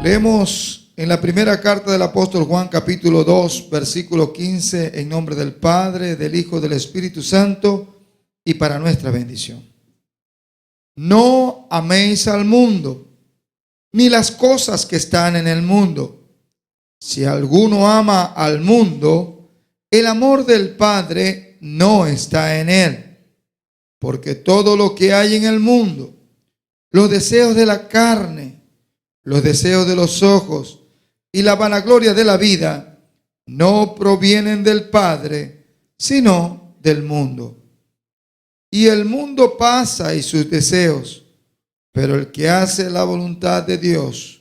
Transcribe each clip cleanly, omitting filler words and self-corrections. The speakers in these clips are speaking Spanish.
Leemos en la primera carta del apóstol Juan, capítulo 2, versículo 15, en nombre del Padre, del Hijo, del Espíritu Santo, y para nuestra bendición. No améis al mundo, ni las cosas que están en el mundo. Si alguno ama al mundo, el amor del Padre no está en él. Porque todo lo que hay en el mundo, los deseos de la carne, los deseos de los ojos y la vanagloria de la vida, no provienen del Padre, sino del mundo. Y el mundo pasa y sus deseos, pero el que hace la voluntad de Dios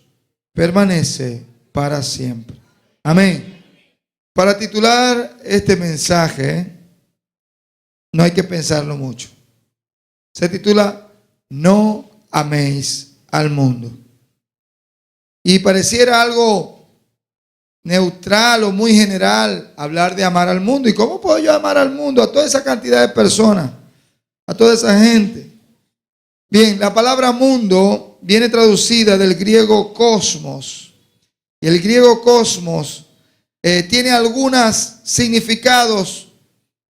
permanece para siempre. Amén. Para titular este mensaje, no hay que pensarlo mucho. Se titula No améis al mundo. Y pareciera algo neutral o muy general hablar de amar al mundo. ¿Y cómo puedo yo amar al mundo? A toda esa cantidad de personas, a toda esa gente. Bien, la palabra mundo viene traducida del griego cosmos. Y el griego cosmos tiene algunos significados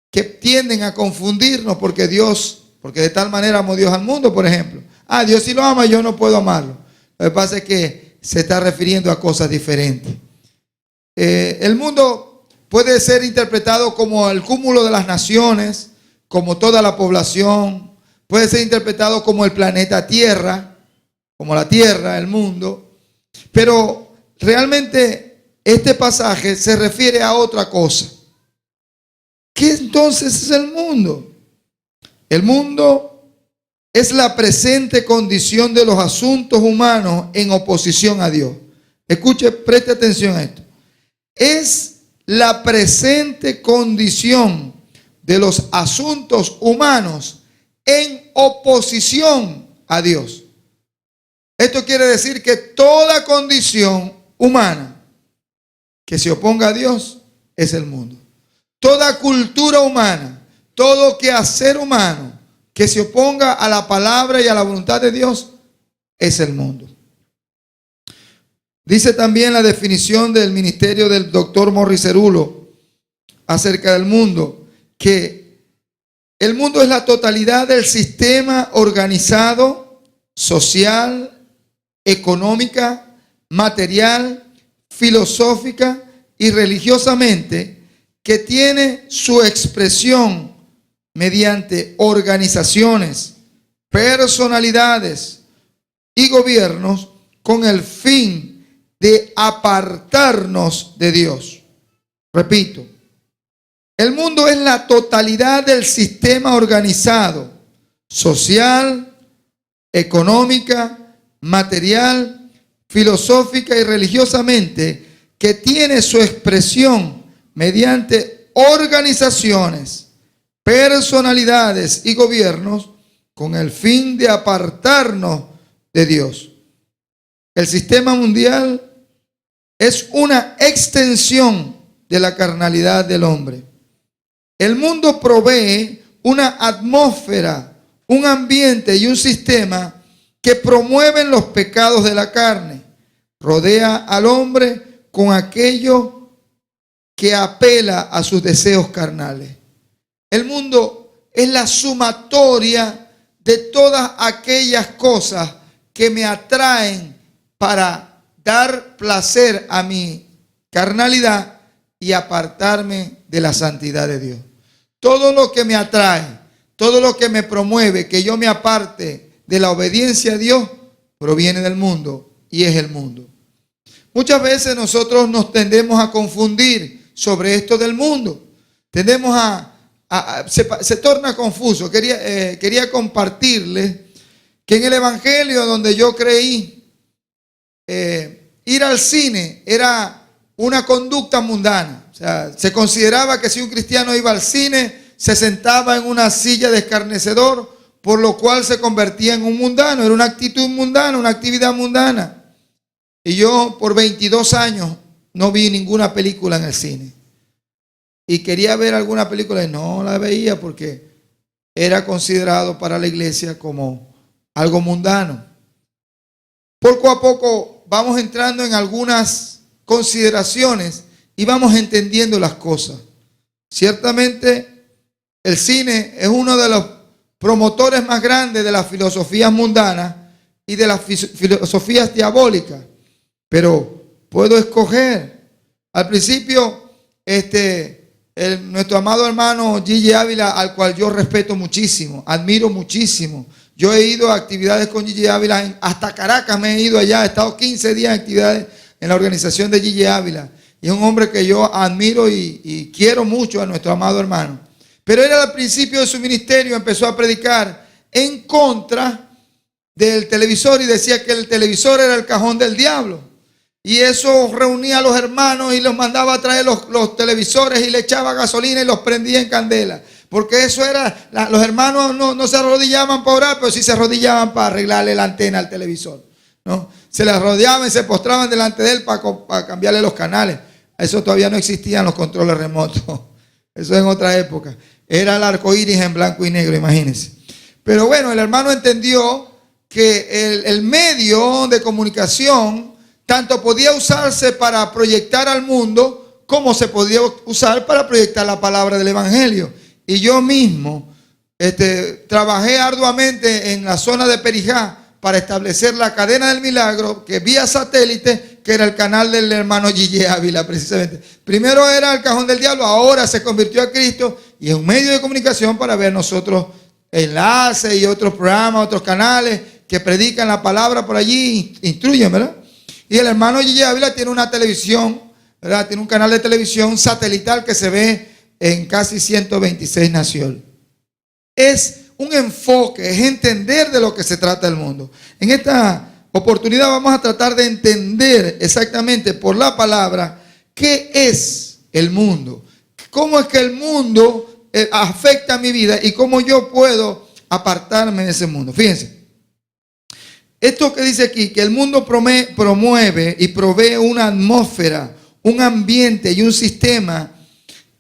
que tienden a confundirnos porque de tal manera amó Dios al mundo, por ejemplo. Dios sí lo ama, yo no puedo amarlo. Lo que pasa es que se está refiriendo a cosas diferentes. El mundo puede ser interpretado como el cúmulo de las naciones, como toda la población. Puede ser interpretado como el planeta Tierra, como la Tierra, el mundo. Pero realmente este pasaje se refiere a otra cosa. ¿Qué entonces es el mundo? El mundo es la presente condición de los asuntos humanos en oposición a Dios. Escuche, preste atención a esto. Es la presente condición de los asuntos humanos en oposición a Dios. Esto quiere decir que toda condición humana que se oponga a Dios es el mundo. Toda cultura humana, todo quehacer humano que se oponga a la palabra y a la voluntad de Dios es el mundo. Dice también la definición del ministerio del doctor Morris Cerullo acerca del mundo, que el mundo es la totalidad del sistema organizado, social, económica, material, filosófica y religiosamente que tiene su expresión mediante organizaciones, personalidades y gobiernos con el fin de apartarnos de Dios. Repito, el mundo es la totalidad del sistema organizado, social, económica, material, filosófica y religiosamente que tiene su expresión mediante organizaciones, personalidades y gobiernos con el fin de apartarnos de Dios. El sistema mundial es una extensión de la carnalidad del hombre. El mundo provee una atmósfera, un ambiente y un sistema que promueven los pecados de la carne. Rodea al hombre con aquello que apela a sus deseos carnales. El mundo es la sumatoria de todas aquellas cosas que me atraen para dar placer a mi carnalidad y apartarme de la santidad de Dios. Todo lo que me atrae, todo lo que me promueve que yo me aparte de la obediencia a Dios, proviene del mundo y es el mundo. Muchas veces nosotros nos tendemos a confundir sobre esto del mundo. Se torna confuso. Quería compartirles que en el evangelio donde yo creí, ir al cine era una conducta mundana. O sea, se consideraba que si un cristiano iba al cine, se sentaba en una silla de escarnecedor, por lo cual se convertía en un mundano. Era una actitud mundana, una actividad mundana. Y yo por 22 años no vi ninguna película en el cine. Y quería ver alguna película y no la veía porque era considerado para la iglesia como algo mundano. Poco a poco vamos entrando en algunas consideraciones y vamos entendiendo las cosas. Ciertamente, el cine es uno de los promotores más grandes de las filosofías mundanas y de las filosofías diabólicas, pero puedo escoger. Al principio, nuestro amado hermano Gigi Ávila, al cual yo respeto muchísimo, admiro muchísimo. Yo he ido a actividades con Gigi Ávila, hasta Caracas me he ido allá, he estado 15 días en actividades en la organización de Gigi Ávila. Y es un hombre que yo admiro y quiero mucho a nuestro amado hermano. Pero él al principio de su ministerio empezó a predicar en contra del televisor y decía que el televisor era el cajón del diablo. Y eso reunía a los hermanos y los mandaba a traer los televisores y le echaba gasolina y los prendía en candela. Porque eso era, los hermanos no se arrodillaban para orar, pero sí se arrodillaban para arreglarle la antena al televisor, ¿no? Se le arrodillaban y se postraban delante de él para cambiarle los canales. Eso todavía no existían los controles remotos. Eso en otra época. Era el arco iris en blanco y negro, imagínense. Pero bueno, el hermano entendió que el medio de comunicación tanto podía usarse para proyectar al mundo como se podía usar para proyectar la palabra del evangelio. Y yo mismo trabajé arduamente en la zona de Perijá para establecer la cadena del milagro, que vía satélite, que era el canal del hermano Gigi Ávila precisamente. Primero era el cajón del diablo, ahora se convirtió a Cristo y es un medio de comunicación para ver nosotros enlaces y otros programas, otros canales que predican la palabra por allí, instruyen, ¿verdad? Y el hermano Gigi Ávila tiene una televisión, ¿verdad? Tiene un canal de televisión satelital que se ve en casi 126 naciones. Es un enfoque, es entender de lo que se trata el mundo. En esta oportunidad vamos a tratar de entender exactamente por la palabra qué es el mundo, cómo es que el mundo afecta a mi vida y cómo yo puedo apartarme de ese mundo. Fíjense, esto que dice aquí, que el mundo promueve y provee una atmósfera, un ambiente y un sistema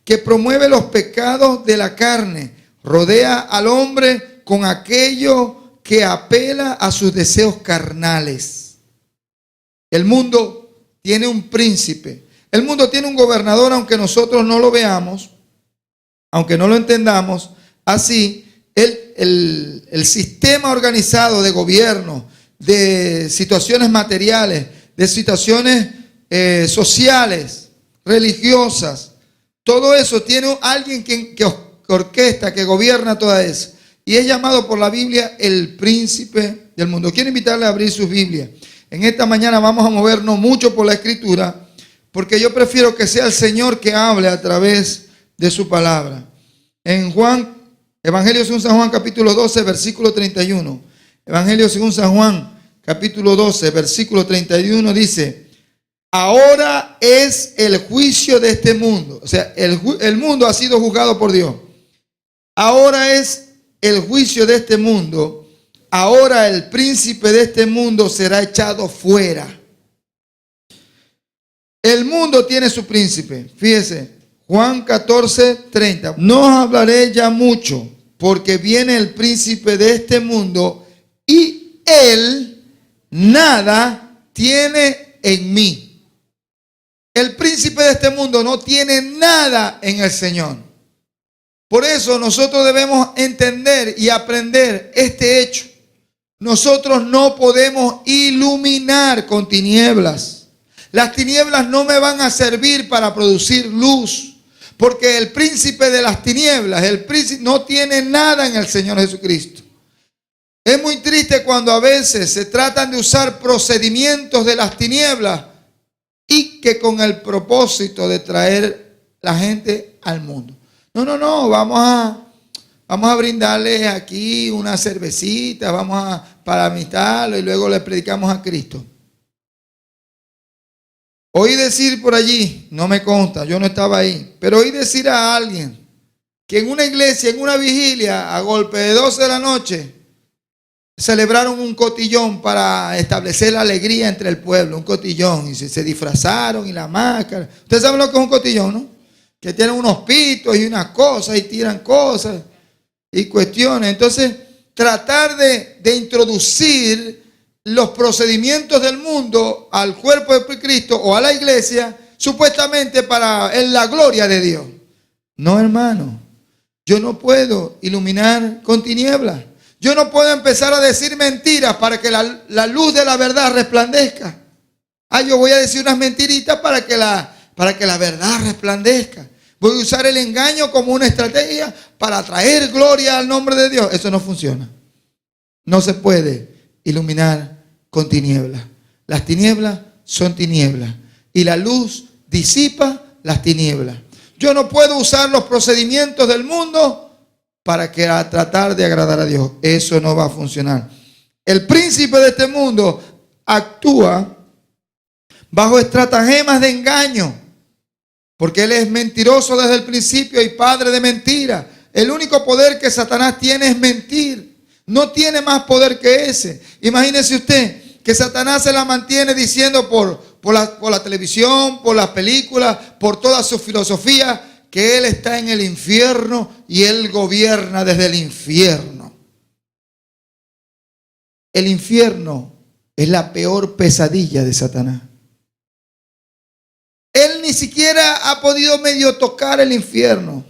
que promueve los pecados de la carne, rodea al hombre con aquello que apela a sus deseos carnales. El mundo tiene un príncipe, el mundo tiene un gobernador, aunque nosotros no lo veamos, aunque no lo entendamos. Así, el sistema organizado de gobierno, de situaciones materiales, de situaciones sociales, religiosas, todo eso tiene alguien que orquesta, que gobierna toda eso. Y es llamado por la Biblia el príncipe del mundo. Quiero invitarle a abrir sus Biblias. En esta mañana vamos a movernos mucho por la Escritura, porque yo prefiero que sea el Señor que hable a través de su palabra. En Evangelio según San Juan, capítulo 12, versículo 31. Evangelio según San Juan, capítulo 12, versículo 31 dice: ahora es el juicio de este mundo. O sea, el mundo ha sido juzgado por Dios. Ahora es el juicio de este mundo. Ahora el príncipe de este mundo será echado fuera. El mundo tiene su príncipe. Fíjese, Juan 14, 30. No hablaré ya mucho, porque viene el príncipe de este mundo y él nada tiene en mí. El príncipe de este mundo no tiene nada en el Señor. Por eso nosotros debemos entender y aprender este hecho. Nosotros no podemos iluminar con tinieblas. Las tinieblas no me van a servir para producir luz, porque el príncipe de las tinieblas, el príncipe, no tiene nada en el Señor Jesucristo. Es muy triste cuando a veces se tratan de usar procedimientos de las tinieblas y que con el propósito de traer la gente al mundo. No, vamos a brindarles aquí una cervecita, para amistarlo y luego le predicamos a Cristo. Oí decir por allí, no me consta, yo no estaba ahí, pero oí decir a alguien que en una iglesia, en una vigilia, a golpe de 12 de la noche, celebraron un cotillón para establecer la alegría entre el pueblo, un cotillón, y se disfrazaron y la máscara. Ustedes saben lo que es un cotillón, ¿no? Que tienen unos pitos y unas cosas y tiran cosas y cuestiones. Entonces, tratar de introducir los procedimientos del mundo al cuerpo de Cristo o a la iglesia, supuestamente para la gloria de Dios. No, hermano. Yo no puedo iluminar con tinieblas. Yo no puedo empezar a decir mentiras para que la luz de la verdad resplandezca. Yo voy a decir unas mentiritas para que la verdad resplandezca. Voy a usar el engaño como una estrategia para traer gloria al nombre de Dios. Eso no funciona. No se puede iluminar con tinieblas. Las tinieblas son tinieblas y la luz disipa las tinieblas. Yo no puedo usar los procedimientos del mundo para tratar de agradar a Dios. Eso no va a funcionar. El príncipe de este mundo actúa bajo estratagemas de engaño, porque él es mentiroso desde el principio y padre de mentira. El único poder que Satanás tiene es mentir. No tiene más poder que ese. Imagínese usted que Satanás se la mantiene diciendo por la televisión, por las películas, por toda su filosofía, que él está en el infierno y él gobierna desde el infierno. El infierno es la peor pesadilla de Satanás. Él ni siquiera ha podido medio tocar el infierno,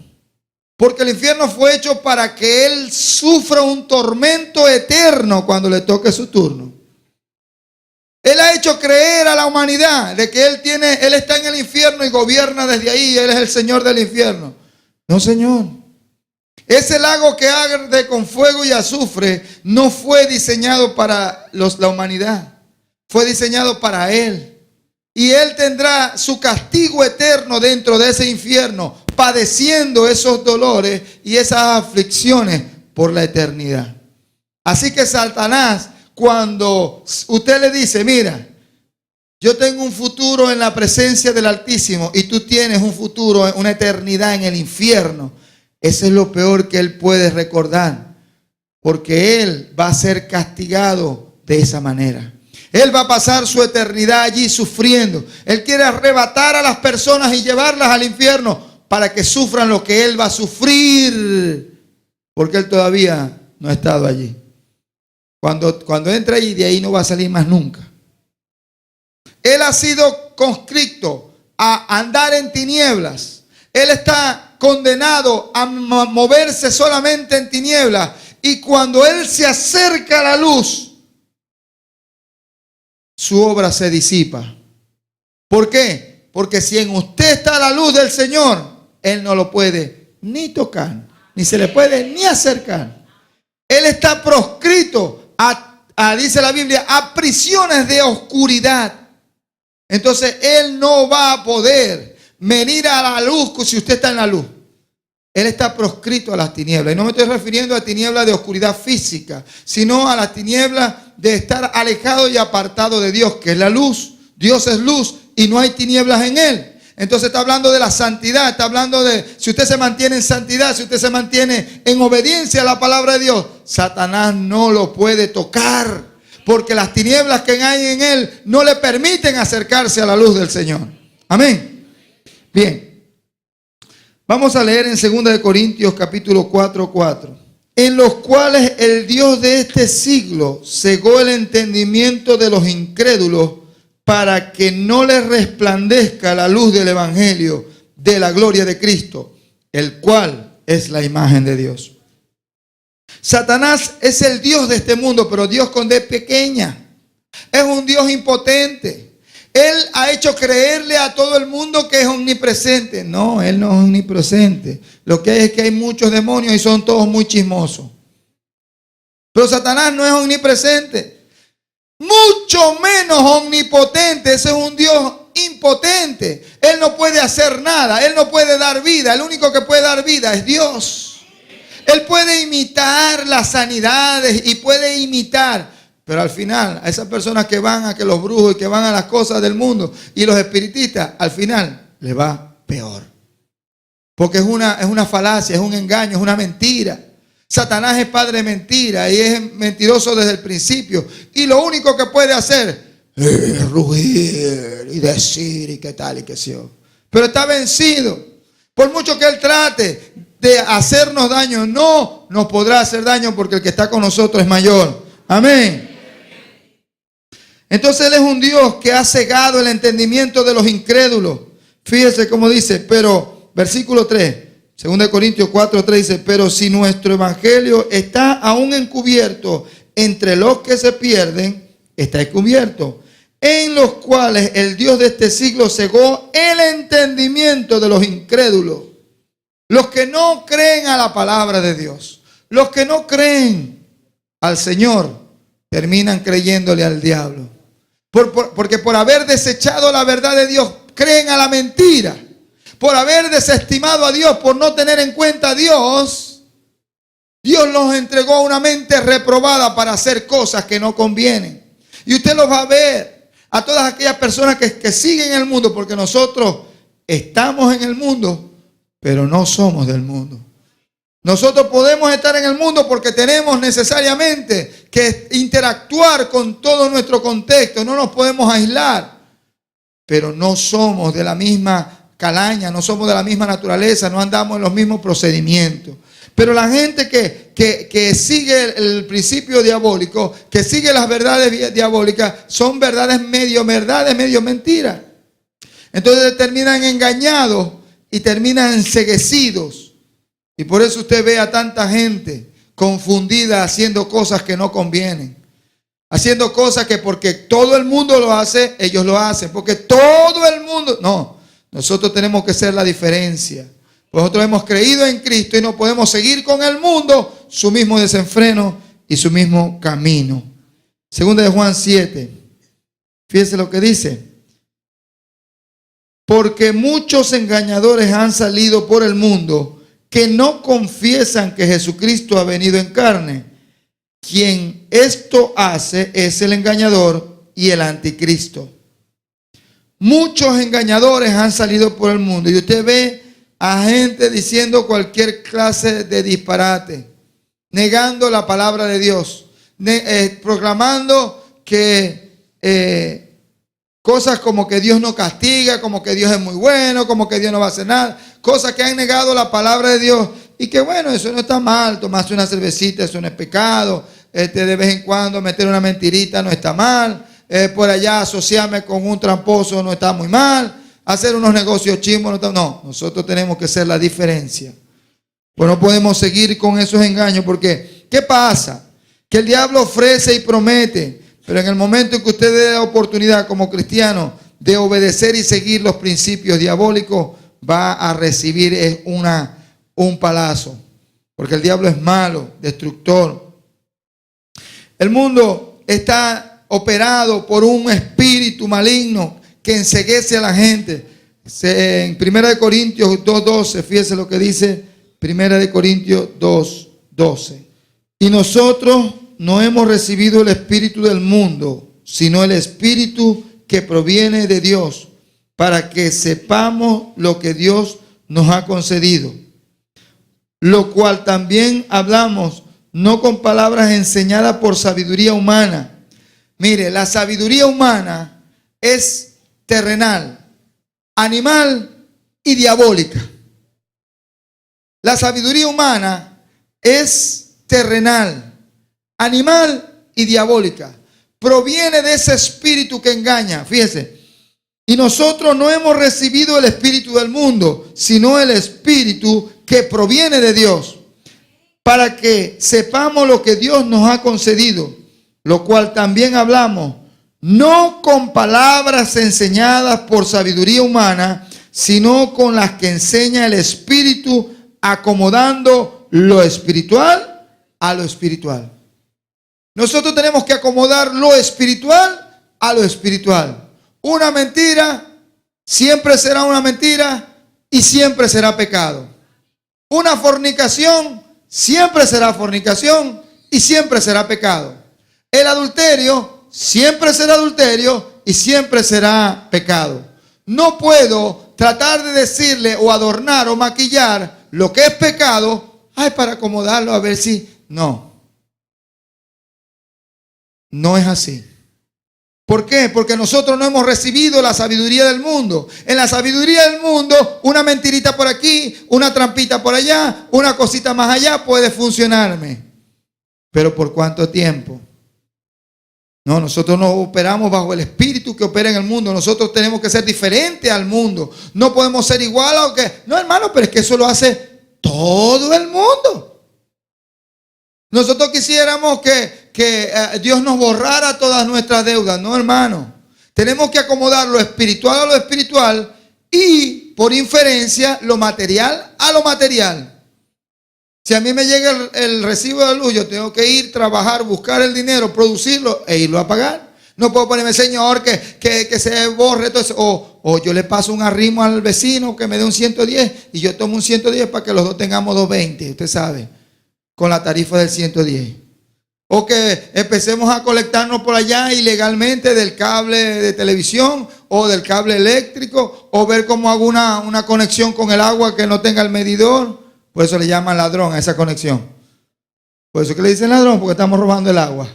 porque el infierno fue hecho para que él sufra un tormento eterno cuando le toque su turno. Él ha hecho creer a la humanidad de que él está en el infierno y gobierna desde ahí. Él es el Señor del infierno. No, Señor. Ese lago que arde con fuego y azufre no fue diseñado para la humanidad. Fue diseñado para Él. Y Él tendrá su castigo eterno dentro de ese infierno, padeciendo esos dolores y esas aflicciones por la eternidad. Así que Satanás, cuando usted le dice, mira, yo tengo un futuro en la presencia del Altísimo y tú tienes un futuro, una eternidad en el infierno, eso es lo peor que él puede recordar, porque él va a ser castigado de esa manera. Él va a pasar su eternidad allí sufriendo. Él quiere arrebatar a las personas y llevarlas al infierno para que sufran lo que él va a sufrir, porque él todavía no ha estado allí. Cuando entra allí, de ahí no va a salir más nunca. Él ha sido conscripto a andar en tinieblas. Él está condenado a moverse solamente en tinieblas. Y cuando él se acerca a la luz, su obra se disipa. ¿Por qué? Porque si en usted está la luz del Señor, él no lo puede ni tocar, ni se le puede ni acercar. Él está proscrito dice la Biblia, a prisiones de oscuridad. Entonces él no va a poder venir a la luz si usted está en la luz. Él está proscrito a las tinieblas. Y no me estoy refiriendo a tinieblas de oscuridad física, sino a las tinieblas de estar alejado y apartado de Dios, que es la luz. Dios es luz y no hay tinieblas en él. Entonces está hablando de la santidad, está hablando de si usted se mantiene en santidad, si usted se mantiene en obediencia a la palabra de Dios, Satanás no lo puede tocar, porque las tinieblas que hay en él no le permiten acercarse a la luz del Señor. Amén. Bien, vamos a leer en 2 Corintios capítulo 4:4. En los cuales el Dios de este siglo cegó el entendimiento de los incrédulos, para que no les resplandezca la luz del evangelio de la gloria de Cristo, el cual es la imagen de Dios. Satanás es el Dios de este mundo, pero Dios con D pequeña. Es un Dios impotente. Él ha hecho creerle a todo el mundo que es omnipresente. No, él no es omnipresente. Lo que hay es que hay muchos demonios y son todos muy chismosos. Pero Satanás no es omnipresente. Mucho menos omnipotente. Ese es un Dios impotente. Él no puede hacer nada. Él no puede dar vida. El único que puede dar vida es Dios. Él puede imitar las sanidades y puede imitar. Pero al final, a esas personas que van a que los brujos y que van a las cosas del mundo y los espiritistas, al final les va peor. Porque es una falacia, es un engaño, es una mentira. Satanás es padre de mentira y es mentiroso desde el principio. Y lo único que puede hacer es rugir y decir y qué tal y qué sé yo. Pero está vencido. Por mucho que él trate de hacernos daño, no nos podrá hacer daño porque el que está con nosotros es mayor. Amén. Entonces Él es un Dios que ha cegado el entendimiento de los incrédulos. Fíjese cómo dice, pero, versículo 3, 2 Corintios 4:3 dice, pero si nuestro evangelio está aún encubierto entre los que se pierden, está encubierto, en los cuales el Dios de este siglo cegó el entendimiento de los incrédulos. Los que no creen a la palabra de Dios, los que no creen al Señor, terminan creyéndole al diablo. Porque por haber desechado la verdad de Dios, creen a la mentira. Por haber desestimado a Dios, por no tener en cuenta a Dios, Dios los entregó a una mente reprobada para hacer cosas que no convienen. Y usted los va a ver, a todas aquellas personas que siguen el mundo, porque nosotros estamos en el mundo, pero no somos del mundo. Nosotros podemos estar en el mundo porque tenemos necesariamente que interactuar con todo nuestro contexto. No nos podemos aislar. Pero no somos de la misma calaña, no somos de la misma naturaleza, no andamos en los mismos procedimientos. Pero la gente que sigue el principio diabólico, que sigue las verdades diabólicas, son verdades, medio mentiras. Entonces terminan engañados y terminan enceguecidos. Y por eso usted ve a tanta gente confundida haciendo cosas que no convienen. Haciendo cosas que porque todo el mundo lo hace, ellos lo hacen. Porque todo el mundo... No, nosotros tenemos que ser la diferencia. Nosotros hemos creído en Cristo y no podemos seguir con el mundo su mismo desenfreno y su mismo camino. Segunda de Juan 7. Fíjese lo que dice. Porque muchos engañadores han salido por el mundo que no confiesan que Jesucristo ha venido en carne. Quien esto hace es el engañador y el anticristo. Muchos engañadores han salido por el mundo y usted ve a gente diciendo cualquier clase de disparate, negando la palabra de Dios, proclamando que cosas como que Dios no castiga, como que Dios es muy bueno, como que Dios no va a hacer nada. Cosas que han negado la palabra de Dios. Y que bueno, eso no está mal. Tomarse una cervecita, eso no es pecado. De vez en cuando meter una mentirita no está mal. Por allá asociarme con un tramposo no está muy mal. Hacer unos negocios chimbos no está... No, nosotros tenemos que ser la diferencia. Pues no podemos seguir con esos engaños porque ¿qué pasa? Que el diablo ofrece y promete. Pero en el momento en que usted dé la oportunidad como cristiano de obedecer y seguir los principios diabólicos, va a recibir un palazo. Porque el diablo es malo, destructor. El mundo está operado por un espíritu maligno que enceguece a la gente. En 1 Corintios 2:12, fíjese lo que dice 1 Corintios 2:12. Y nosotros no hemos recibido el espíritu del mundo, sino el espíritu que proviene de Dios, para que sepamos lo que Dios nos ha concedido. Lo cual también hablamos, no con palabras enseñadas por sabiduría humana. Mire, la sabiduría humana es terrenal, animal y diabólica. La sabiduría humana es terrenal, animal y diabólica. Proviene de ese espíritu que engaña. Fíjese. Y nosotros no hemos recibido el espíritu del mundo, sino el espíritu que proviene de Dios, para que sepamos lo que Dios nos ha concedido, lo cual también hablamos, no con palabras enseñadas por sabiduría humana, sino con las que enseña el espíritu, acomodando lo espiritual a lo espiritual. Nosotros tenemos que acomodar lo espiritual a lo espiritual. Una mentira siempre será una mentira y siempre será pecado. Una fornicación siempre será fornicación y siempre será pecado. El adulterio siempre será adulterio y siempre será pecado. No puedo tratar de decirle o adornar o maquillar lo que es pecado, para acomodarlo a ver si... No es así. ¿Por qué? Porque nosotros no hemos recibido la sabiduría del mundo. En la sabiduría del mundo, una mentirita por aquí, una trampita por allá, una cosita más allá puede funcionarme. ¿Pero por cuánto tiempo? No, nosotros no operamos bajo el espíritu que opera en el mundo. Nosotros tenemos que ser diferentes al mundo. No podemos ser igual a lo que... No, hermano, pero es que eso lo hace todo el mundo. Nosotros quisiéramos que Dios nos borrara todas nuestras deudas. No, hermano. Tenemos que acomodar lo espiritual a lo espiritual y, por inferencia, lo material a lo material. Si a mí me llega el recibo de luz, yo tengo que ir, trabajar, buscar el dinero, producirlo e irlo a pagar. No puedo ponerme, Señor, que se borre todo eso. O yo le paso un arrimo al vecino que me dé un 110 y yo tomo un 110 para que los dos tengamos 220, usted sabe, con la tarifa del 110. O que empecemos a colectarnos por allá ilegalmente del cable de televisión o del cable eléctrico, o ver cómo hago una conexión con el agua que no tenga el medidor. Por eso le llaman ladrón a esa conexión. Por eso que le dicen ladrón, porque estamos robando el agua.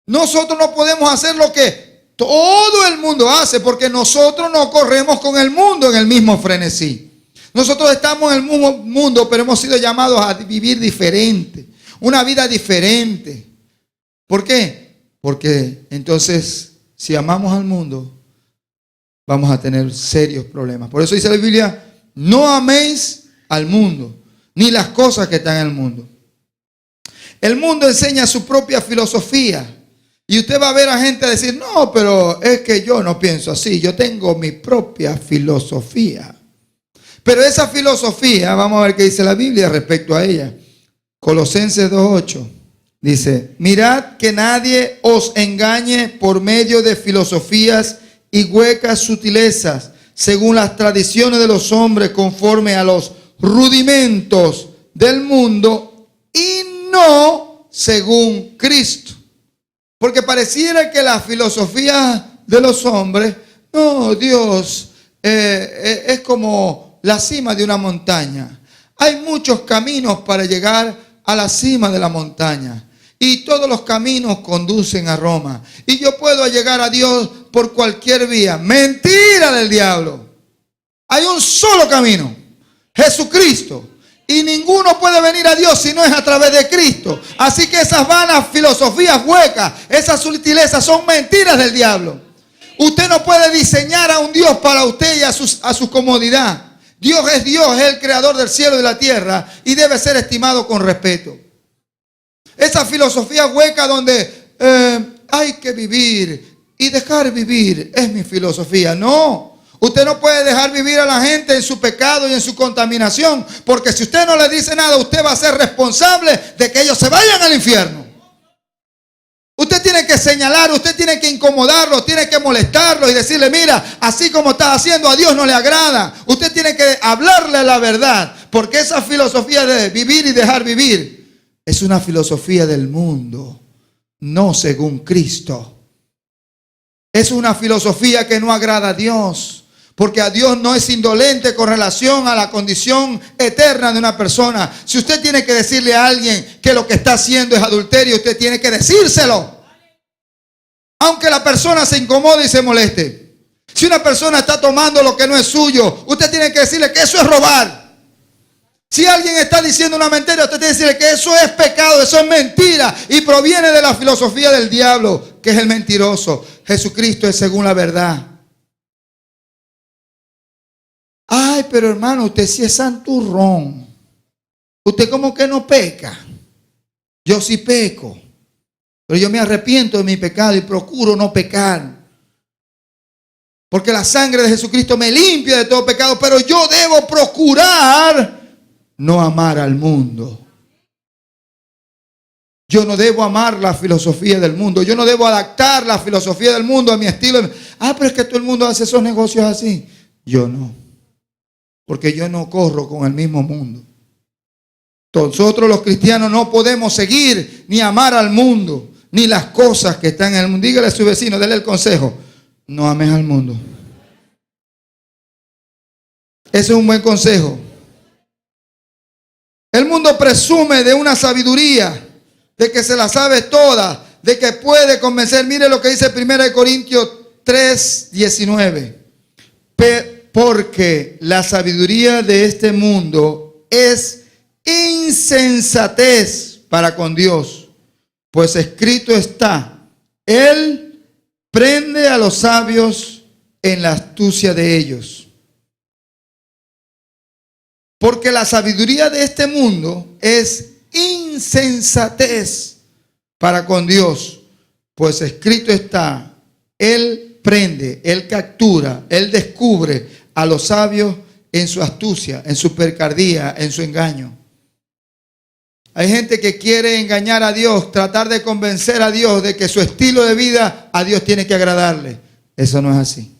Nosotros no podemos hacer lo que todo el mundo hace, porque nosotros no corremos con el mundo en el mismo frenesí. Nosotros estamos en el mismo mundo, pero hemos sido llamados a vivir diferente, una vida diferente. ¿Por qué? Porque entonces, si amamos al mundo, vamos a tener serios problemas. Por eso dice la Biblia, no améis al mundo, ni las cosas que están en el mundo. El mundo enseña su propia filosofía. Y usted va a ver a gente decir, no, pero es que yo no pienso así. Yo tengo mi propia filosofía. Pero esa filosofía, vamos a ver qué dice la Biblia respecto a ella. Colosenses 2:8 dice, mirad que nadie os engañe por medio de filosofías y huecas sutilezas, según las tradiciones de los hombres, conforme a los rudimentos del mundo y no según Cristo. Porque pareciera que la filosofía de los hombres, no, Dios es como la cima de una montaña. Hay muchos caminos para llegar a la cima de la montaña y todos los caminos conducen a Roma. Y yo puedo llegar a Dios por cualquier vía. Mentira del diablo. Hay un solo camino. Jesucristo. Y ninguno puede venir a Dios si no es a través de Cristo. Así que esas vanas filosofías huecas, esas sutilezas son mentiras del diablo. Usted no puede diseñar a un Dios para usted y a su comodidad. Dios, es el creador del cielo y de la tierra y debe ser estimado con respeto. Esa filosofía hueca donde hay que vivir y dejar vivir es mi filosofía. No. Usted no puede dejar vivir a la gente en su pecado y en su contaminación, porque si usted no le dice nada, usted va a ser responsable de que ellos se vayan al infierno. Usted tiene que señalar, usted tiene que incomodarlos, tiene que molestarlos y decirle, mira, así como estás haciendo a Dios no le agrada. Usted tiene que hablarle la verdad, porque esa filosofía de vivir y dejar vivir es una filosofía del mundo, no según Cristo. Es una filosofía que no agrada a Dios. Porque a Dios no es indolente con relación a la condición eterna de una persona. Si usted tiene que decirle a alguien que lo que está haciendo es adulterio, usted tiene que decírselo. Aunque la persona se incomode y se moleste. Si una persona está tomando lo que no es suyo, usted tiene que decirle que eso es robar. Si alguien está diciendo una mentira, usted tiene que decirle que eso es pecado, eso es mentira. Y proviene de la filosofía del diablo, que es el mentiroso. Jesucristo es según la verdad. Ay, pero hermano, usted sí es santurrón. Usted como que no peca. Yo sí peco. Pero yo me arrepiento de mi pecado y procuro no pecar. Porque la sangre de Jesucristo me limpia de todo pecado. Pero yo debo procurar no amar al mundo. Yo no debo amar la filosofía del mundo. Yo no debo adaptar la filosofía del mundo a mi estilo. Pero es que todo el mundo hace esos negocios así. Yo no. Porque yo no corro con el mismo mundo. Nosotros los cristianos no podemos seguir ni amar al mundo, ni las cosas que están en el mundo. Dígale a su vecino, déle el consejo. No ames al mundo. Ese es un buen consejo. El mundo presume de una sabiduría, de que se la sabe toda, de que puede convencer. Mire lo que dice 1 Corintios 3:19. Porque la sabiduría de este mundo es insensatez para con Dios. Pues escrito está, Él prende a los sabios en la astucia de ellos. Porque la sabiduría de este mundo es insensatez para con Dios. Pues escrito está, Él prende, Él captura, Él descubre a los sabios en su astucia, en su picardía, en su engaño. Hay gente que quiere engañar a Dios, tratar de convencer a Dios de que su estilo de vida a Dios tiene que agradarle. Eso no es así.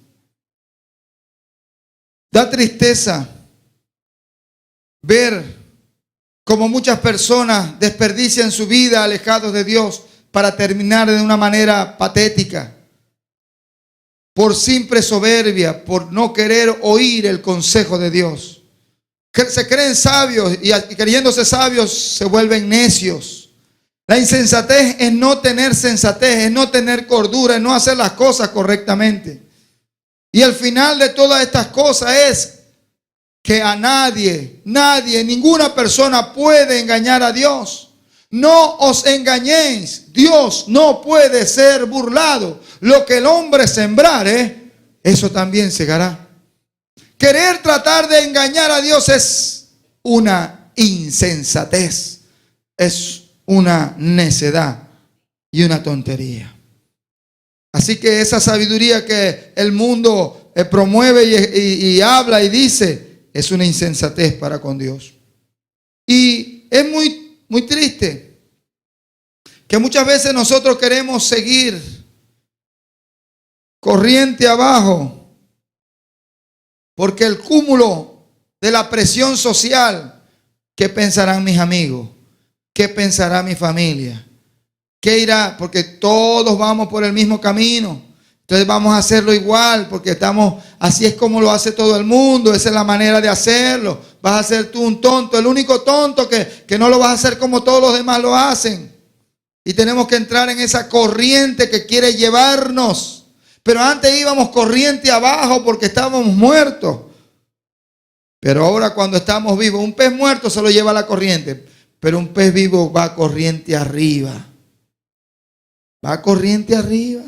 Da tristeza ver cómo muchas personas desperdician su vida alejados de Dios para terminar de una manera patética. Por simple soberbia, por no querer oír el consejo de Dios. Se creen sabios y creyéndose sabios se vuelven necios. La insensatez es no tener sensatez, es no tener cordura, es no hacer las cosas correctamente. Y el final de todas estas cosas es que a nadie, ninguna persona puede engañar a Dios. No os engañéis, Dios no puede ser burlado. Lo que el hombre sembrare, eso también segará. Querer tratar de engañar a Dios es una insensatez, es una necedad y una tontería. Así que esa sabiduría que el mundo promueve y habla y dice, es una insensatez para con Dios. Y es muy triste que muchas veces nosotros queremos seguir corriente abajo porque el cúmulo de la presión social, ¿qué pensarán mis amigos? ¿Qué pensará mi familia? ¿Qué irá? Porque todos vamos por el mismo camino. Entonces vamos a hacerlo igual porque así es como lo hace todo el mundo. Esa es la manera de hacerlo. Vas a ser tú un tonto, el único tonto que no lo vas a hacer como todos los demás lo hacen. Y tenemos que entrar en esa corriente que quiere llevarnos. Pero antes íbamos corriente abajo porque estábamos muertos. Pero ahora cuando estamos vivos, un pez muerto se lo lleva la corriente. Pero un pez vivo va corriente arriba. Va corriente arriba.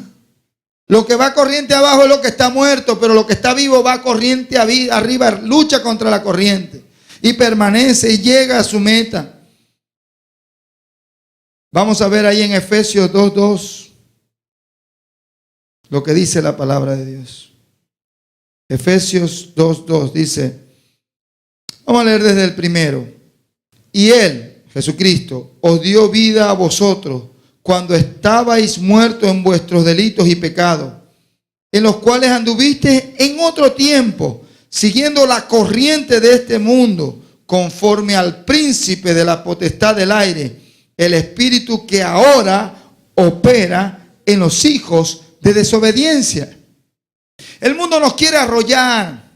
Lo que va corriente abajo es lo que está muerto, pero lo que está vivo va corriente arriba, lucha contra la corriente y permanece y llega a su meta. Vamos a ver ahí en Efesios 2:2 lo que dice la palabra de Dios. Efesios 2:2 dice, vamos a leer desde el primero. Y Él, Jesucristo, os dio vida a vosotros cuando estabais muertos en vuestros delitos y pecados, en los cuales anduvisteis en otro tiempo, siguiendo la corriente de este mundo, conforme al príncipe de la potestad del aire, el espíritu que ahora opera en los hijos de desobediencia. El mundo nos quiere arrollar.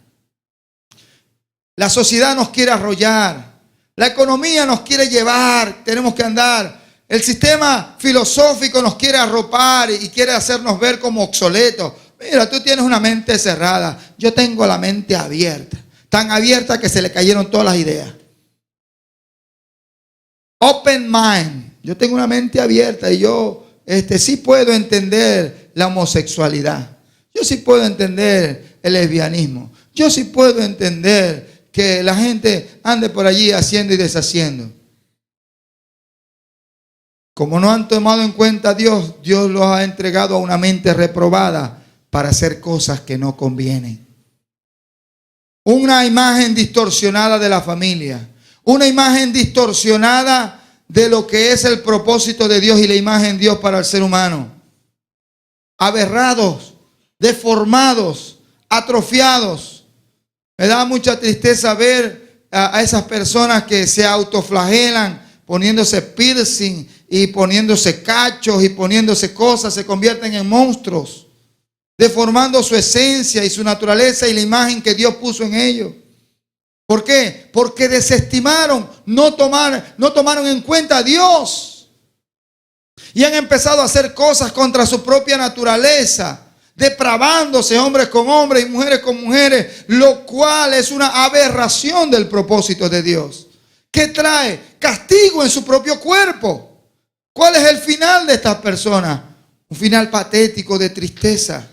La sociedad nos quiere arrollar. La economía nos quiere llevar. Tenemos que andar. El sistema filosófico nos quiere arropar y quiere hacernos ver como obsoletos. Mira, tú tienes una mente cerrada. Yo tengo la mente abierta. Tan abierta que se le cayeron todas las ideas. Open mind. Yo tengo una mente abierta y yo sí puedo entender la homosexualidad. Yo sí puedo entender el lesbianismo. Yo sí puedo entender que la gente ande por allí haciendo y deshaciendo. Como no han tomado en cuenta a Dios, Dios los ha entregado a una mente reprobada para hacer cosas que no convienen. Una imagen distorsionada de la familia. Una imagen distorsionada de lo que es el propósito de Dios y la imagen de Dios para el ser humano. Aberrados, deformados, atrofiados. Me da mucha tristeza ver a esas personas que se autoflagelan poniéndose piercing y poniéndose cachos y poniéndose cosas, se convierten en monstruos, deformando su esencia y su naturaleza y la imagen que Dios puso en ellos. ¿Por qué? Porque desestimaron, no tomaron en cuenta a Dios. Y han empezado a hacer cosas contra su propia naturaleza, depravándose hombres con hombres y mujeres con mujeres, lo cual es una aberración del propósito de Dios. ¿Qué trae? Castigo en su propio cuerpo. ¿Cuál es el final de estas personas? Un final patético, de tristeza.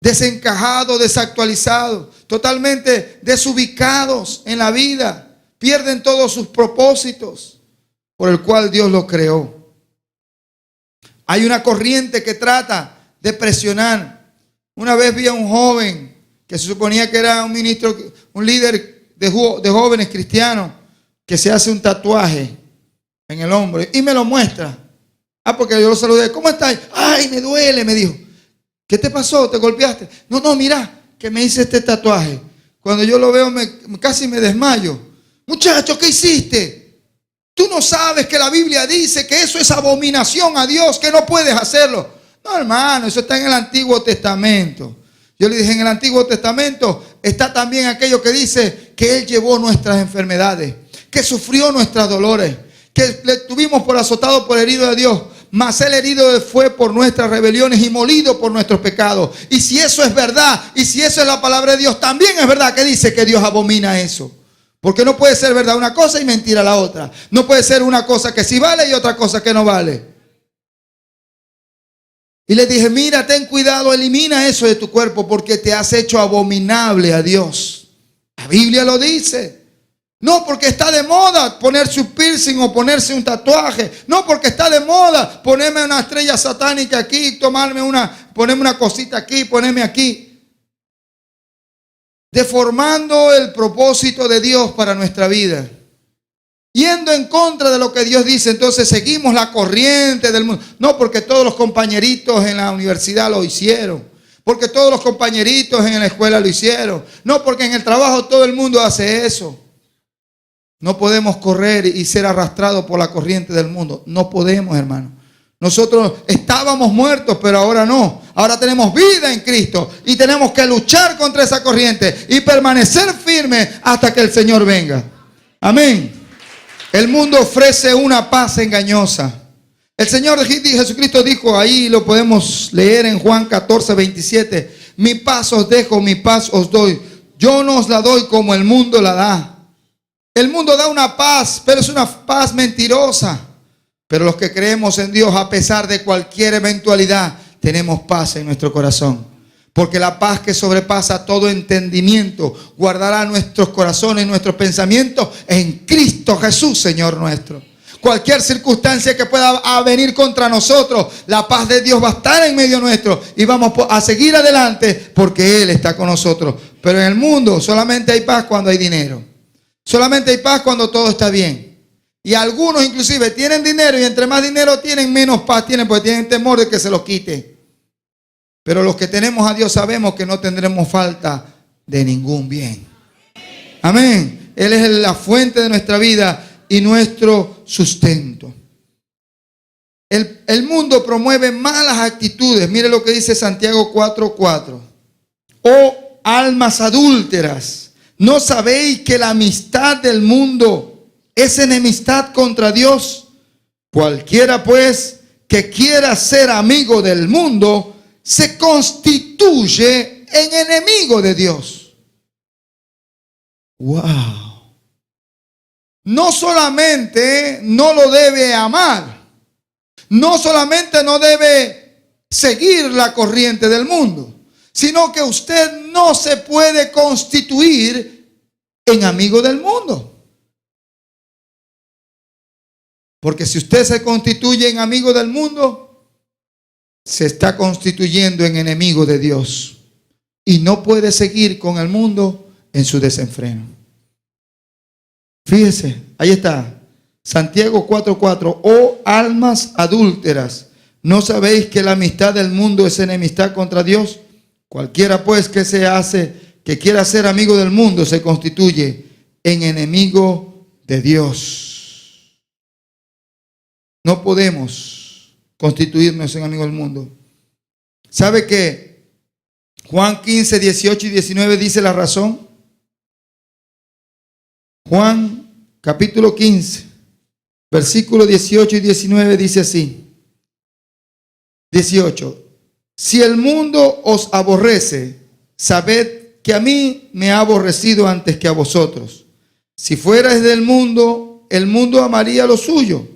Desencajado, desactualizado, totalmente desubicados en la vida. Pierden todos sus propósitos por el cual Dios los creó. Hay una corriente que trata de presionar. Una vez vi a un joven que se suponía que era un ministro, un líder de jóvenes cristianos, que se hace un tatuaje en el hombro y me lo muestra. Porque yo lo saludé. ¿Cómo estás? Ay, me duele, me dijo. ¿Qué te pasó? ¿Te golpeaste? No, mira, que me hice este tatuaje. Cuando yo lo veo, casi me desmayo. Muchacho, ¿qué hiciste? Tú no sabes que la Biblia dice que eso es abominación a Dios, que no puedes hacerlo. No, hermano, eso está en el Antiguo Testamento. Yo le dije, en el Antiguo Testamento está también aquello que dice que Él llevó nuestras enfermedades, que sufrió nuestros dolores, que le tuvimos por azotado, por herido de Dios. Mas Él herido fue por nuestras rebeliones y molido por nuestros pecados. Y si eso es verdad, y si eso es la palabra de Dios, también es verdad que dice que Dios abomina eso. Porque no puede ser verdad una cosa y mentira la otra. No puede ser una cosa que sí vale y otra cosa que no vale. Y le dije, mira, ten cuidado, elimina eso de tu cuerpo porque te has hecho abominable a Dios. La Biblia lo dice. No porque está de moda ponerse un piercing o ponerse un tatuaje. No porque está de moda ponerme una estrella satánica aquí, ponerme una cosita aquí, ponerme aquí. Deformando el propósito de Dios para nuestra vida. Yendo en contra de lo que Dios dice. Entonces seguimos la corriente del mundo. No porque todos los compañeritos en la universidad lo hicieron. Porque todos los compañeritos en la escuela lo hicieron. No porque en el trabajo todo el mundo hace eso. No podemos correr y ser arrastrados por la corriente del mundo. No podemos, hermano. Nosotros estábamos muertos, pero ahora no. Ahora tenemos vida en Cristo y tenemos que luchar contra esa corriente y permanecer firmes hasta que el Señor venga. Amén. El mundo ofrece una paz engañosa. El Señor Jesucristo dijo, ahí lo podemos leer en Juan 14, 27. Mi paz os dejo, mi paz os doy. Yo no os la doy como el mundo la da. El mundo da una paz, pero es una paz mentirosa. Pero los que creemos en Dios, a pesar de cualquier eventualidad, tenemos paz en nuestro corazón. Porque la paz que sobrepasa todo entendimiento guardará nuestros corazones y nuestros pensamientos en Cristo Jesús, Señor nuestro. Cualquier circunstancia que pueda venir contra nosotros, la paz de Dios va a estar en medio nuestro y vamos a seguir adelante porque Él está con nosotros. Pero en el mundo solamente hay paz cuando hay dinero. Solamente hay paz cuando todo está bien. Y algunos inclusive tienen dinero y entre más dinero tienen, menos paz tienen porque tienen temor de que se los quite. Pero los que tenemos a Dios sabemos que no tendremos falta de ningún bien. Amén. Él es la fuente de nuestra vida y nuestro sustento. El mundo promueve malas actitudes. Mire lo que dice Santiago 4:4. Oh almas adúlteras, ¿no sabéis que la amistad del mundo es enemistad contra Dios? Cualquiera pues que quiera ser amigo del mundo se constituye en enemigo de Dios. Wow. No solamente no lo debe amar, no solamente no debe seguir la corriente del mundo, sino que usted no se puede constituir en amigo del mundo. Porque si usted se constituye en amigo del mundo, se está constituyendo en enemigo de Dios. Y no puede seguir con el mundo en su desenfreno. Fíjese, ahí está. Santiago 4:4. Oh almas adúlteras, ¿no sabéis que la amistad del mundo es enemistad contra Dios? Cualquiera pues que quiera ser amigo del mundo se constituye en enemigo de Dios. No podemos constituirnos en amigo del mundo. ¿Sabe que Juan 15, 18 y 19 dice la razón? Juan capítulo 15, versículos 18 y 19 dice así. 18. Si el mundo os aborrece, sabed que a mí me ha aborrecido antes que a vosotros. Si fuerais del mundo, el mundo amaría lo suyo.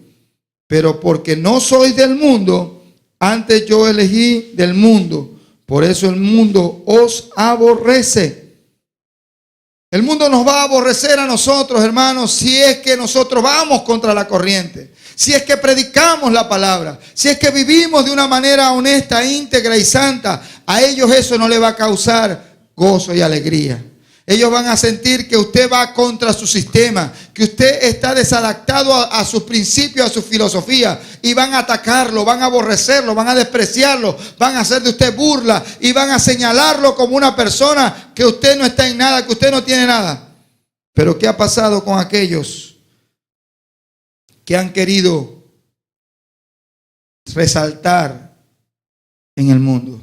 Pero porque no sois del mundo, Antes yo elegí del mundo, por eso el mundo os aborrece. El mundo nos va a aborrecer a nosotros, hermanos, si es que nosotros vamos contra la corriente, si es que predicamos la palabra, si es que vivimos de una manera honesta, íntegra y santa. A ellos eso no les va a causar gozo y alegría. Ellos van a sentir que usted va contra su sistema, que usted está desadaptado a sus principios, a su filosofía, y van a atacarlo, van a aborrecerlo, van a despreciarlo, van a hacer de usted burla y van a señalarlo como una persona que usted no está en nada, que usted no tiene nada. Pero ¿qué ha pasado con aquellos que han querido resaltar en el mundo?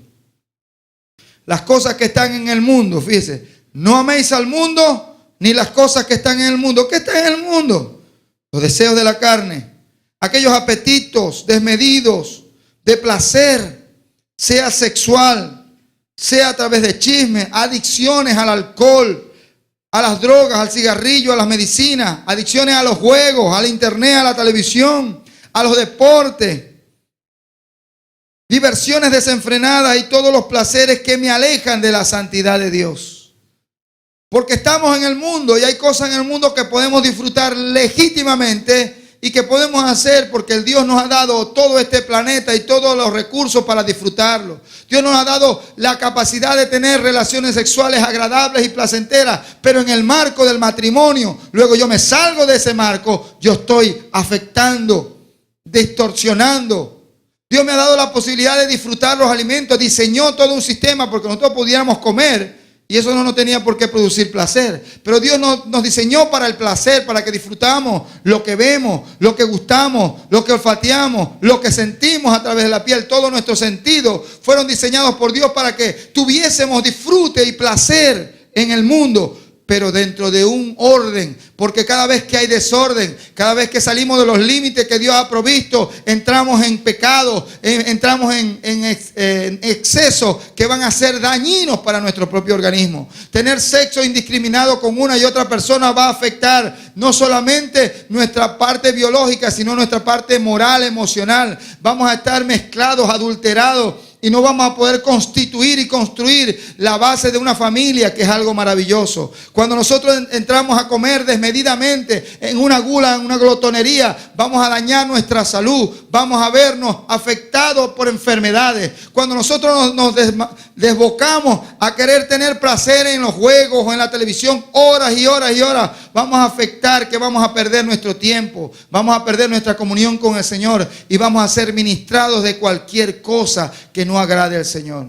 Las cosas que están en el mundo, fíjese. No améis al mundo ni las cosas que están en el mundo. ¿Qué está en el mundo? Los deseos de la carne, aquellos apetitos desmedidos de placer, sea sexual, sea a través de chismes, adicciones al alcohol, a las drogas, al cigarrillo, a las medicinas, adicciones a los juegos, al internet, a la televisión, a los deportes, diversiones desenfrenadas y todos los placeres que me alejan de la santidad de Dios. Porque estamos en el mundo y hay cosas en el mundo que podemos disfrutar legítimamente y que podemos hacer porque el Dios nos ha dado todo este planeta y todos los recursos para disfrutarlo. Dios nos ha dado la capacidad de tener relaciones sexuales agradables y placenteras, pero en el marco del matrimonio, luego yo me salgo de ese marco, yo estoy afectando, distorsionando. Dios me ha dado la posibilidad de disfrutar los alimentos, diseñó todo un sistema porque nosotros pudiéramos comer. Y eso no nos tenía por qué producir placer. Pero Dios nos diseñó para el placer, para que disfrutamos lo que vemos, lo que gustamos, lo que olfateamos, lo que sentimos a través de la piel. Todos nuestros sentidos fueron diseñados por Dios para que tuviésemos disfrute y placer en el mundo, pero dentro de un orden. Porque cada vez que hay desorden, cada vez que salimos de los límites que Dios ha provisto, entramos en pecado, entramos en excesos que van a ser dañinos para nuestro propio organismo. Tener sexo indiscriminado con una y otra persona va a afectar no solamente nuestra parte biológica, sino nuestra parte moral, emocional. Vamos a estar mezclados, adulterados. Y no vamos a poder constituir y construir la base de una familia, que es algo maravilloso. Cuando nosotros entramos a comer desmedidamente en una gula, en una glotonería, vamos a dañar nuestra salud. Vamos a vernos afectados por enfermedades. Cuando nosotros nos desbocamos a querer tener placer en los juegos o en la televisión horas y horas y horas, vamos a afectar que vamos a perder nuestro tiempo. Vamos a perder nuestra comunión con el Señor y vamos a ser ministrados de cualquier cosa que no agrade al Señor.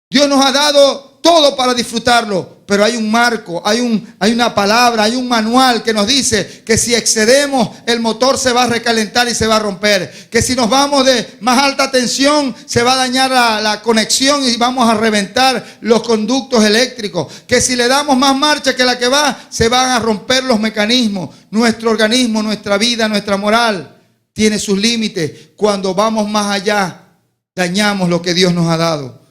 Dios nos ha dado todo para disfrutarlo, pero hay un marco, hay una palabra, hay un manual que nos dice que si excedemos, el motor se va a recalentar y se va a romper. Que si nos vamos de más alta tensión, se va a dañar la conexión y vamos a reventar los conductos eléctricos. Que si le damos más marcha que la que va, se van a romper los mecanismos. Nuestro organismo, nuestra vida, nuestra moral tiene sus límites. Cuando vamos más allá, dañamos lo que Dios nos ha dado.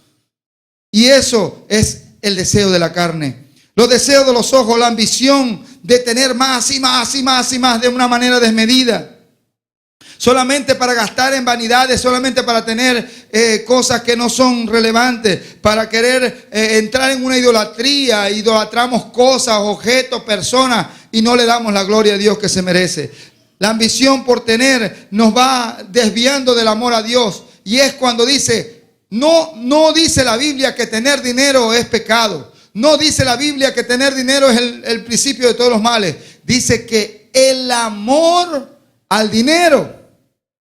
Y eso es el deseo de la carne. Los deseos de los ojos, la ambición de tener más y más y más y más de una manera desmedida. Solamente para gastar en vanidades, solamente para tener cosas que no son relevantes, para querer entrar en una idolatría. Idolatramos cosas, objetos, personas y no le damos la gloria a Dios que se merece. La ambición por tener nos va desviando del amor a Dios. Y es cuando dice, no dice la Biblia que tener dinero es pecado. No dice la Biblia que tener dinero es el principio de todos los males. Dice que el amor al dinero.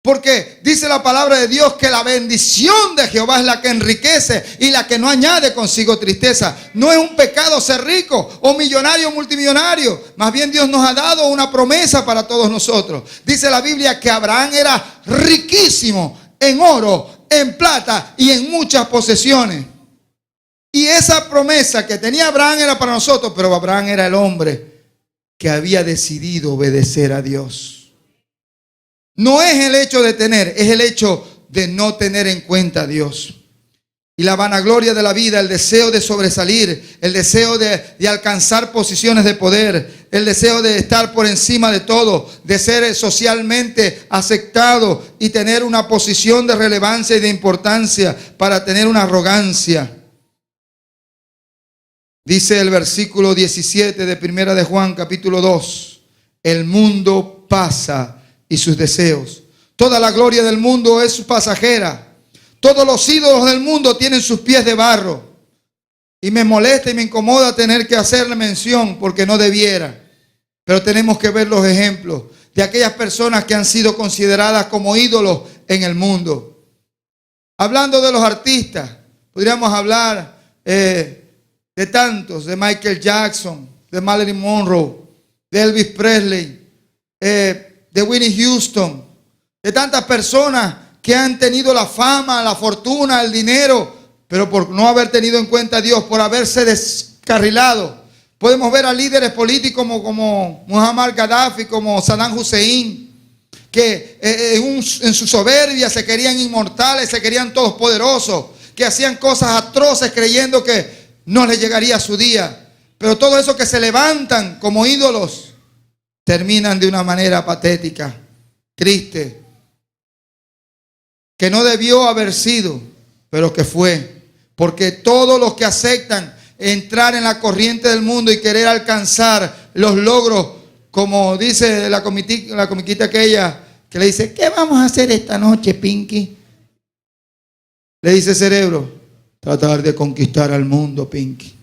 Porque dice la palabra de Dios que la bendición de Jehová es la que enriquece y la que no añade consigo tristeza. No es un pecado ser rico o millonario o multimillonario. Más bien Dios nos ha dado una promesa para todos nosotros. Dice la Biblia que Abraham era riquísimo en oro, en plata y en muchas posesiones. Y esa promesa que tenía Abraham era para nosotros, pero Abraham era el hombre que había decidido obedecer a Dios. No es el hecho de tener, es el hecho de no tener en cuenta a Dios. y la vanagloria de la vida, el deseo de sobresalir, el deseo de alcanzar posiciones de poder, el deseo de estar por encima de todo, de ser socialmente aceptado y tener una posición de relevancia y de importancia para tener una arrogancia. Dice el versículo 17 de Primera de Juan, capítulo 2, el mundo pasa y sus deseos. Toda la gloria del mundo es pasajera. Todos los ídolos del mundo tienen sus pies de barro. Y me molesta y me incomoda tener que hacerle mención porque no debiera. Pero tenemos que ver los ejemplos de aquellas personas que han sido consideradas como ídolos en el mundo. Hablando de los artistas, podríamos hablar de tantos, de Michael Jackson, de Marilyn Monroe, de Elvis Presley, de Whitney Houston, de tantas personas que han tenido la fama, la fortuna, el dinero, pero por no haber tenido en cuenta a Dios, por haberse descarrilado. Podemos ver a líderes políticos como Muammar Gaddafi, como Saddam Hussein, que en su soberbia se querían inmortales, se querían todos poderosos, que hacían cosas atroces creyendo que no les llegaría su día. Pero todo eso que se levantan como ídolos terminan de una manera patética, triste, que no debió haber sido, pero que fue. Porque todos los que aceptan entrar en la corriente del mundo y querer alcanzar los logros, como dice la comiquita aquella que le dice, ¿qué vamos a hacer esta noche, Pinky? Le dice Cerebro, tratar de conquistar al mundo, Pinky.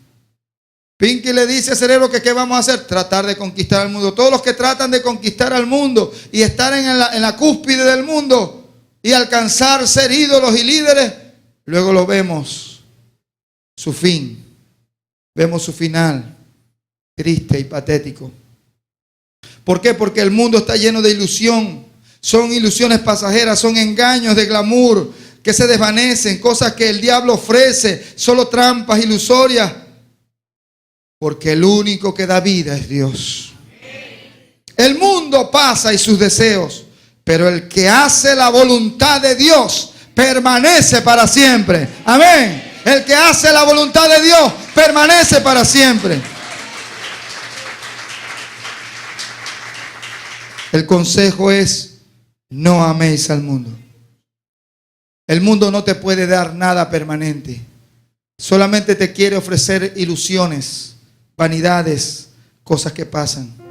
Pinky le dice a Cerebro que ¿qué vamos a hacer? Tratar de conquistar al mundo. Todos los que tratan de conquistar al mundo y estar en la cúspide del mundo y alcanzar ser ídolos y líderes, luego lo vemos su fin. Vemos su final triste y patético. ¿Por qué? Porque el mundo está lleno de ilusión. Son ilusiones pasajeras, son engaños de glamour que se desvanecen, cosas que el diablo ofrece, solo trampas ilusorias. Porque el único que da vida es Dios. El mundo pasa y sus deseos, pero el que hace la voluntad de Dios permanece para siempre. Amén. El que hace la voluntad de Dios permanece para siempre. El consejo es: no améis al mundo. El mundo no te puede dar nada permanente. Solamente te quiere ofrecer ilusiones, vanidades, cosas que pasan.